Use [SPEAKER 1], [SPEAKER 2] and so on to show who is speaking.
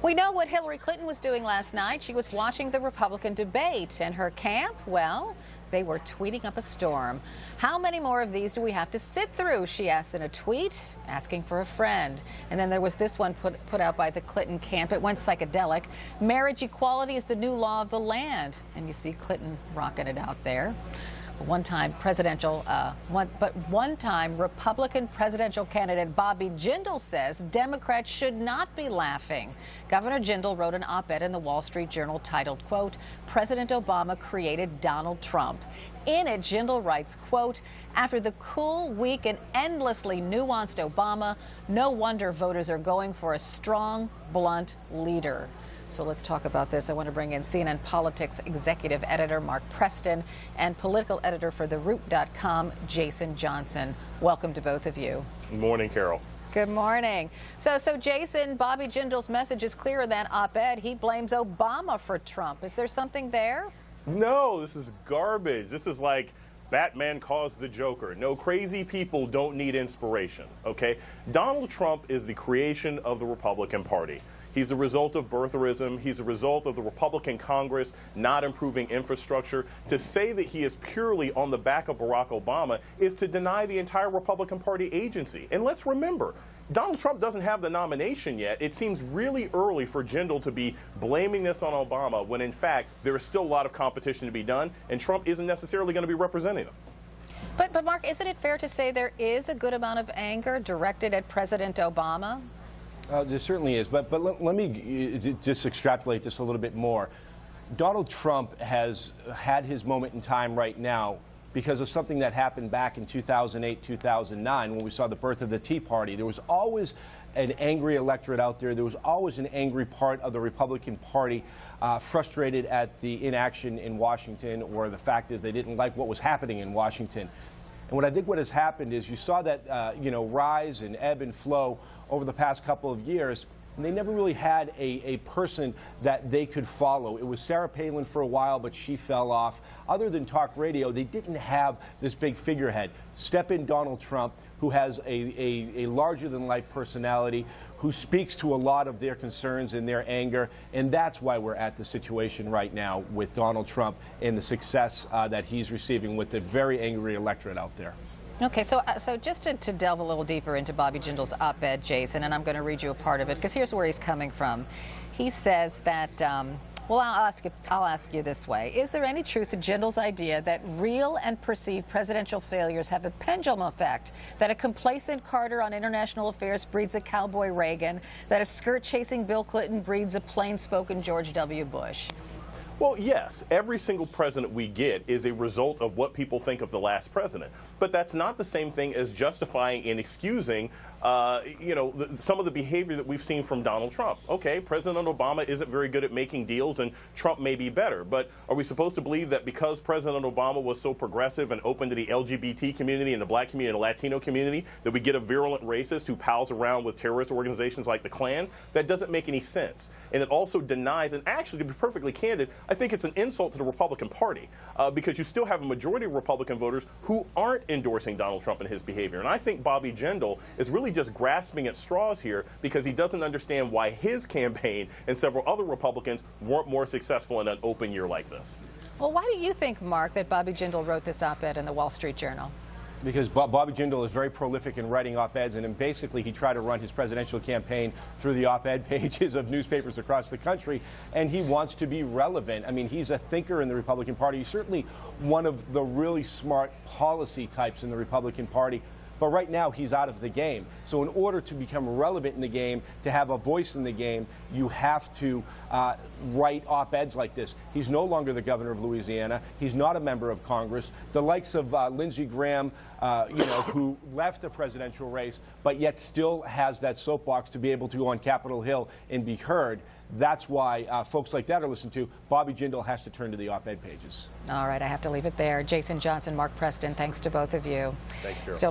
[SPEAKER 1] We know what Hillary Clinton was doing last night. She was watching the Republican debate, and her camp, well, they were tweeting up a storm. How many more of these do we have to sit through? She asked in a tweet, asking for a friend. And then there was this one put out by the Clinton camp. It went psychedelic. Marriage equality is the new law of the land. And you see Clinton rocking it out there. One-time Republican presidential candidate Bobby Jindal says Democrats should not be laughing. Governor Jindal wrote an op-ed in the Wall Street Journal titled, quote, "President Obama created Donald Trump." In it, Jindal writes, quote, "After the cool, weak, and endlessly nuanced Obama, no wonder voters are going for a strong, blunt leader." So let's talk about this. I want to bring in CNN Politics Executive Editor Mark Preston and Political Editor for TheRoot.com, Jason Johnson. Welcome to both of you.
[SPEAKER 2] Good morning, Carol.
[SPEAKER 1] Good morning. So Jason, Bobby Jindal's message is clear in that op-ed. He blames Obama for Trump. Is there something there?
[SPEAKER 2] No, this is garbage. This is like Batman caused the Joker. No, crazy people don't need inspiration, okay? Donald Trump is the creation of the Republican Party. He's the result of birtherism. He's the result of the Republican Congress not improving infrastructure. To say that he is purely on the back of Barack Obama is to deny the entire Republican Party agency. And let's remember, Donald Trump doesn't have the nomination yet. It seems really early for Jindal to be blaming this on Obama when, in fact, there is still a lot of competition to be done, and Trump isn't necessarily going to be representing them.
[SPEAKER 1] But Mark, isn't it fair to say there is a good amount of anger directed at President Obama?
[SPEAKER 3] There certainly is, but let me just extrapolate this a little bit more. Donald Trump has had his moment in time right now because of something that happened back in 2008, 2009, when we saw the birth of the Tea Party. There was always an angry electorate out there. There was always an angry part of the Republican Party frustrated at the inaction in Washington, or the fact is they didn't like what was happening in Washington. And what I think what has happened is you saw that rise and ebb and flow over the past couple of years, and they never really had a person that they could follow. It was Sarah Palin for a while, but she fell off. Other than talk radio, they didn't have this big figurehead. Step in Donald Trump, who has a larger-than-life personality, who speaks to a lot of their concerns and their anger, and that's why we're at the situation right now with Donald Trump and the success that he's receiving with the very angry electorate out there.
[SPEAKER 1] Okay, so just to delve a little deeper into Bobby Jindal's op-ed, Jason, and I'm going to read you a part of it, because here's where he's coming from. He says that, well, I'll ask you this way. Is there any truth to Jindal's idea that real and perceived presidential failures have a pendulum effect, that a complacent Carter on international affairs breeds a cowboy Reagan, that a skirt-chasing Bill Clinton breeds a plain-spoken George W. Bush?
[SPEAKER 2] Well, yes, every single president we get is a result of what people think of the last president. But that's not the same thing as justifying and excusing, some of the behavior that we've seen from Donald Trump. Okay, President Obama isn't very good at making deals, and Trump may be better. But are we supposed to believe that because President Obama was so progressive and open to the LGBT community and the black community and the Latino community, that we get a virulent racist who pals around with terrorist organizations like the Klan? That doesn't make any sense. And it also denies, and actually, to be perfectly candid, I think it's an insult to the Republican Party because you still have a majority of Republican voters who aren't endorsing Donald Trump and his behavior. And I think Bobby Jindal is really just grasping at straws here because he doesn't understand why his campaign and several other Republicans weren't more successful in an open year like this.
[SPEAKER 1] Well, why do you think, Mark, that Bobby Jindal wrote this op-ed in the Wall Street Journal?
[SPEAKER 3] Because Bobby Jindal is very prolific in writing op-eds, and basically he tried to run his presidential campaign through the op-ed pages of newspapers across the country, and he wants to be relevant. I mean, he's a thinker in the Republican Party. He's certainly one of the really smart policy types in the Republican Party. But right now, he's out of the game. So in order to become relevant in the game, to have a voice in the game, you have to write op-eds like this. He's no longer the governor of Louisiana. He's not a member of Congress. The likes of Lindsey Graham, who left the presidential race, but yet still has that soapbox to be able to go on Capitol Hill and be heard. That's why folks like that are listened to. Bobby Jindal has to turn to the op-ed pages.
[SPEAKER 1] All right, I have to leave it there. Jason Johnson, Mark Preston, thanks to both of you.
[SPEAKER 2] Thanks, Carol.